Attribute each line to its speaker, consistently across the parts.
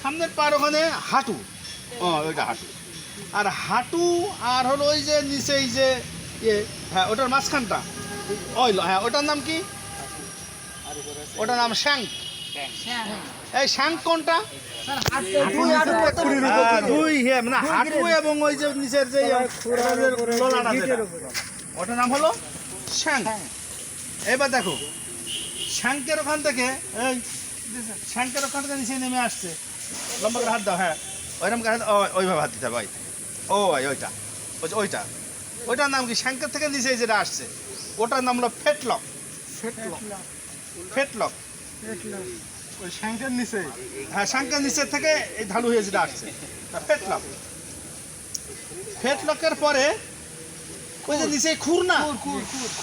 Speaker 1: সামনের পার ওখানে হাঁটু, ওইটা হাঁটু। আর হাঁটু আর হলো ওই যে নিচে এই যে ইয়ে, হ্যাঁ ওটার মাঝখানটা ওই, হ্যাঁ ওটার নাম কি? ওটার নাম শ্যাঙ্ক। এই শ্যাঙ্ক কোনটা? দুই, হ্যাঁ মানে হাঁটু এবং ওই যে নিচের যে লোলাটা যেটা, ওটার নাম হলো শ্যাঙ্ক। এবার দেখো শ্যাঙ্কের ওখান থেকে, এই শ্যাঙ্কের ওখান থেকে নিচে নেমে আসছে, লম্বা করে হাত দাও, হ্যাঁ ওইরকম করে হাত, ওইভাবে হাত দিতে ভাই, ও ভাই ওইটা, ওইটা ওইটার নাম কি? শ্যাঙ্কের থেকে নিচে যেটা আসছে ওটার নাম হলো ফেটলক। ফেটলক ওই শ্যাঙ্কের নিচে, হ্যাঁ শ্যাঙ্কের নিচের থেকে এই ঢালু হয়ে যেটা আসছে ফেটলক। ফেটলকের পরে ওই যে নিচে খুর, না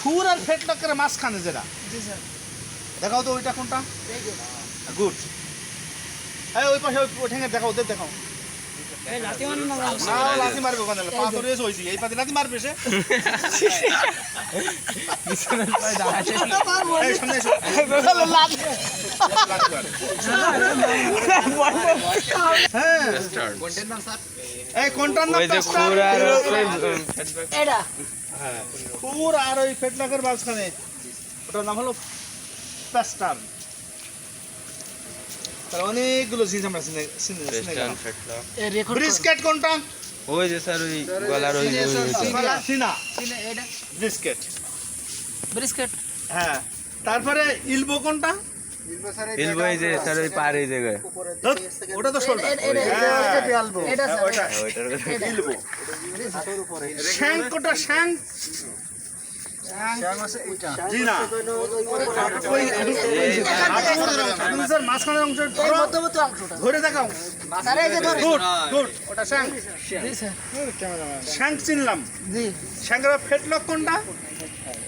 Speaker 1: খুর আর ফেটলকের মাঝখানে যেটা, দেখাও তো ওইটা কোনটা? গুড। এই ওই পাশে ওই ঠেঙে দেখাও, ওদের দেখাও। লাথি মারবে ওখানে, পা ধরে হয়েছি এই পাতে লাথি মারবে সে। খুর আর ওই ফেটলকের মাঝখানে ওটার নাম হলো প্যাস্টার। অনেকগুলো জিনিস আমরা ব্রিস্কেট কোনটা?
Speaker 2: ওই যে স্যার ওই গলার ওই
Speaker 1: ব্রিস্কেট,
Speaker 3: ব্রিস্কেট।
Speaker 1: হ্যাঁ। তারপরে ইলবো কোনটা?
Speaker 2: ইলবো এই যে স্যার ওই পার এই জায়গায়,
Speaker 1: ওটা তো শোল্ডার। ইলবো। শ্যাঙ্ক কোনটা? শ্যাঙ্ক মাঝখানের অংশ ধরে দেখাও। শ্যাঙ্ক চিনলাম। শ্যাঙ্কের ফেটলক কোনটা?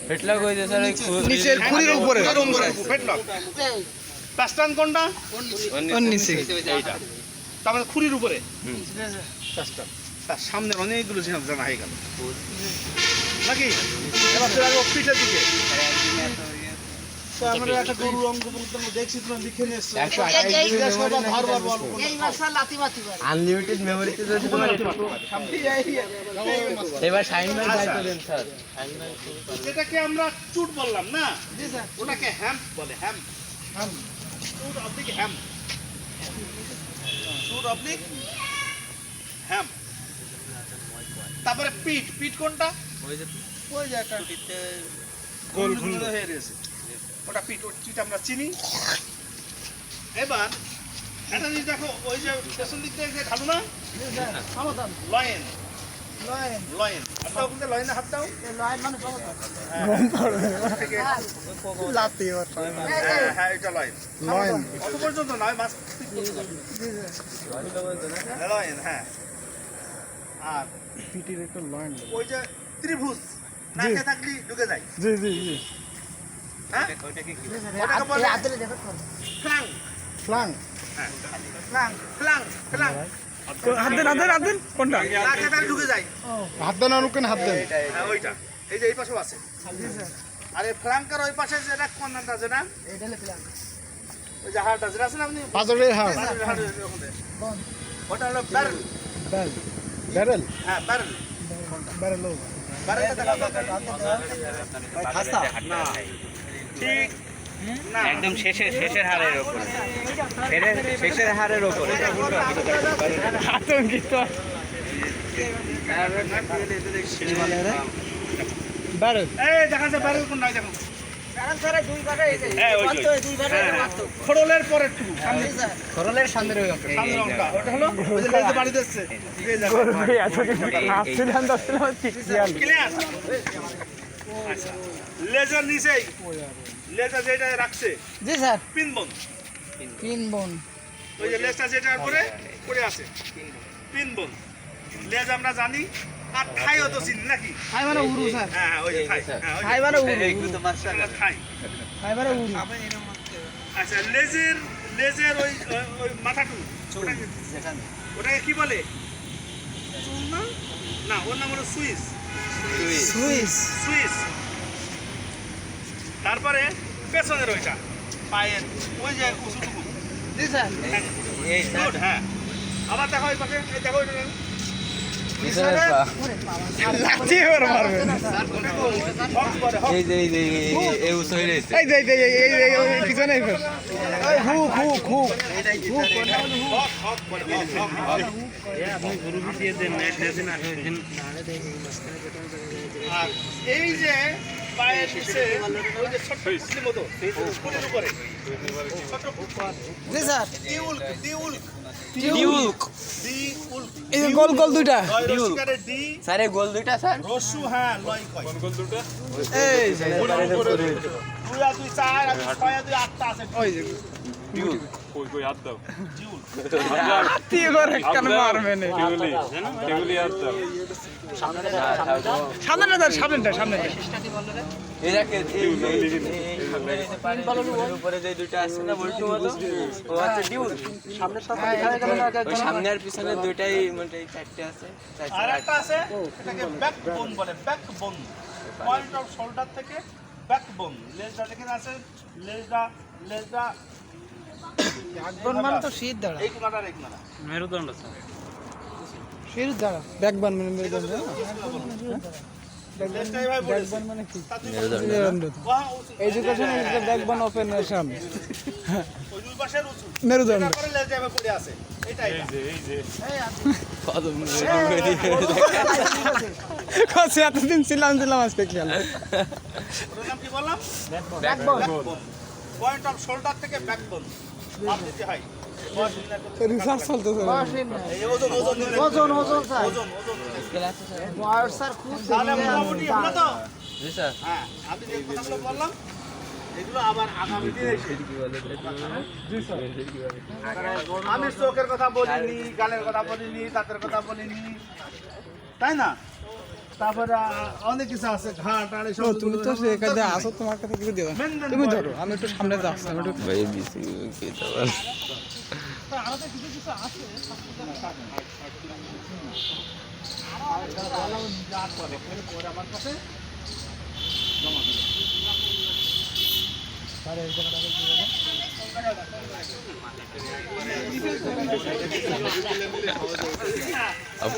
Speaker 2: ফেটলক ওই যে স্যার
Speaker 1: নিচের খুরির উপরে ফেটলক। প্যাস্টার্ন কোনটা?
Speaker 2: নিচে
Speaker 1: এইটা, তার মানে খুরির উপরে প্যাস্টার্ন। তার সামনে অনেকগুলো জিনিস জানা হয়ে গেল নাকি? এবার চলে আসবো পিঠের দিকে। আমরা একটা গরুর অঙ্গ প্রত্যঙ্গ দেখছি, তুমি লিখে নিয়ে এসছো।
Speaker 2: আনলিমিটেড মেমোরিতে যদি তোমার এবার শাইন ভাই দায়িত্ব দেন স্যার।
Speaker 1: যেটাকে আমরা চুট বললাম না, ওটাকে হ্যাম্প বলে। হ্যাম্প, চুট অবলিক হ্যাম্প, চুট অবলিক হ্যাম্প। তারপরে পিঠ, পিঠ কোনটা? ওই যে একটা গোল গোল হয়ে রয়েছে, ওটা পিঠ। ওই চিট আমরা চিনি। এবার একটা জিনিস দেখো, ওই যে পেছন দিক থেকে যে ঢালু না, লয়েন, লয়েন হাত দাও, কিন্তু লয়েনে হাত দাও। হ্যাঁ এটা লয়েন, অত পর্যন্ত নয়, মাছ লয়েন। হ্যাঁ, আর পিটির একটা লয়েন, ওই যে ত্রিভুজ নাকে থাকলে ঢুকে যায়। জি জি জি। হ্যাঁ ওটাকে কি বলে? ফ্লাং। ফ্লাং, হ্যাঁ ফ্লাং, ফ্লাং, ফ্লাং। হাত দেন, হাত দেন, হাত দেন। কোনটা? নাকে থাকলে ঢুকে যায়। হাত দেন আর কোন হাত দেন? হ্যাঁ ওইটা, এই যে এই পাশেও আছে। আরে ফ্লাঙ্কার ওই পাশে যেটা কোনটা আছে না, এইটা হলো ফ্লাঙ্ক। ওই যে হাড়টা যেটা আছে না, আপনি পাজরের হাড়, ওটা হলো ব্যারেল। ব্যারেল, হ্যাঁ ব্যারেল। ব্যারেল, ব্যারেলটা দেখা না ঠিক না,
Speaker 2: একদম শেষের হাড়ের উপরে, শেষের হাড়ের উপরে আতঙ্কিত।
Speaker 1: ব্যারেল, এই দেখা যাচ্ছে ব্যারেল কোন নাই, দেখো খড়লের পরে একটু সামনে, খড়লের সামনের ওই অংশ, সামনের অংশটা ওটা হলো ওই যে লেজে বাড়ি দিচ্ছে। ক্লিয়ার? আচ্ছা, লেজার নিচেই, লেজার যেটা রাখছে,
Speaker 3: জি স্যার,
Speaker 1: পিন বোন।
Speaker 3: পিন বোন,
Speaker 1: ওই যে লেজটা যেটার উপরে পড়ে আছে, পিন বোন। লেজ আমরা জানি, আর থাইও তো চিনি নাকি?
Speaker 3: থাই মানে উরু স্যার।
Speaker 1: হ্যাঁ ওই যে থাই,
Speaker 3: থাই মানে উরু,
Speaker 1: থাই,
Speaker 3: থাই মানে উরু।
Speaker 1: আচ্ছা, লেজের, লেজের ওই ওই মাথাটু, ওটাকে কি বলে? চুল না, না ওর নাম হলো সুইস।
Speaker 3: Swiss,
Speaker 1: Swiss. তারপরে পেছনের ওইটা পায়ের ওই যে উঁচুটুকু,
Speaker 3: জি স্যার।
Speaker 2: এই
Speaker 1: Good, হ্যাঁ আবার দেখো এই পাশে এই দেখো এটা
Speaker 2: পিছনের পা
Speaker 3: লাচিয়ে ওর মারবে
Speaker 1: হক করে হক
Speaker 2: এই যে এই উঁচু হয়ে রয়েছে
Speaker 3: এই যে পিছনে ওই হুক হুক হুক
Speaker 1: হক করে হক আর এই যে পায়ের নিচে ওই যে ছোট্ট পুটলির মতো এই যে পুটলির উপরে ছোট্ট
Speaker 3: জি স্যার
Speaker 1: দিউল্ক
Speaker 3: টিউক
Speaker 1: দিউল্ক
Speaker 3: এই যে গোল গোল দুইটা
Speaker 1: রসিকারে ডি
Speaker 2: স্যার এই গোল দুইটা স্যার
Speaker 1: রসু হ্যাঁ লয় কয়
Speaker 3: এই
Speaker 1: দুই আর দুই চার আর দুই ছয় আর দুই আটটা আছে
Speaker 3: ওই যে
Speaker 2: ডিউল
Speaker 1: জিউল
Speaker 3: হাতি করে কেন মারবে না সামনেটা
Speaker 2: এই দেখে উপরে যে দুইটা আছে না বলটু মতো ও আছে ডিউল ওই সামনে আর পিছনে দুইটাই মানে এই চারটে আছে
Speaker 1: আর একটা আছে এটাকে ব্যাকবোন বলে ব্যাকবোন পয়েন্ট অফ শোল্ডার থেকে ব্যাকবোন লেজটা যেখানে আছে লেজটা
Speaker 3: ব্যাকবন মানে তো শীত দাঁড়া
Speaker 1: এই কোনাটার এই কোনাটা
Speaker 3: শীত দাঁড়া ব্যাকবন মানে মেরুদণ্ড
Speaker 1: লেজটা এইভাবে পড়েছে
Speaker 3: ব্যাকবন মানে কি
Speaker 2: মেরুদণ্ড
Speaker 3: education is the backbone of a nation
Speaker 1: ওই দুই পাশের উঁচু
Speaker 3: মেরুদণ্ড
Speaker 1: তারপরে লেজটা এইভাবে পড়ে আছে এটা
Speaker 3: কত এতদিন ছিলাম আজকে খেয়াল
Speaker 1: ওটার নাম কি বললাম
Speaker 3: ব্যাকবন
Speaker 1: পয়েন্ট অফ শোল্ডার থেকে ব্যাকবোন মাপ দিতে হয়
Speaker 3: রিসার্চ চলতেছে
Speaker 1: এই ওজন
Speaker 3: বয়স স্যার খুব
Speaker 1: তাহলে মোটামুটি আমরা তো
Speaker 2: জি স্যার
Speaker 1: হ্যাঁ আমি যে কথাগুলো বললাম এগুলো আবার আগামী দিনে এসে আমি চোখের কথা বলিনি গালের কথা বলিনি দাঁতের কথা বলিনি তাই না তারপরে অনেক কিছু আছে ঘাট আর এসব
Speaker 3: তুমি তো সেখানে আসো তোমার কাছে কিছু দিও তুমি ধরো আমি একটু সামনে যাচ্ছি আমি একটু
Speaker 2: ভাই বিসি কি তো
Speaker 1: আরো তো কিছু কিছু আছে পরে আমার কাছে জমা দিবে
Speaker 2: अब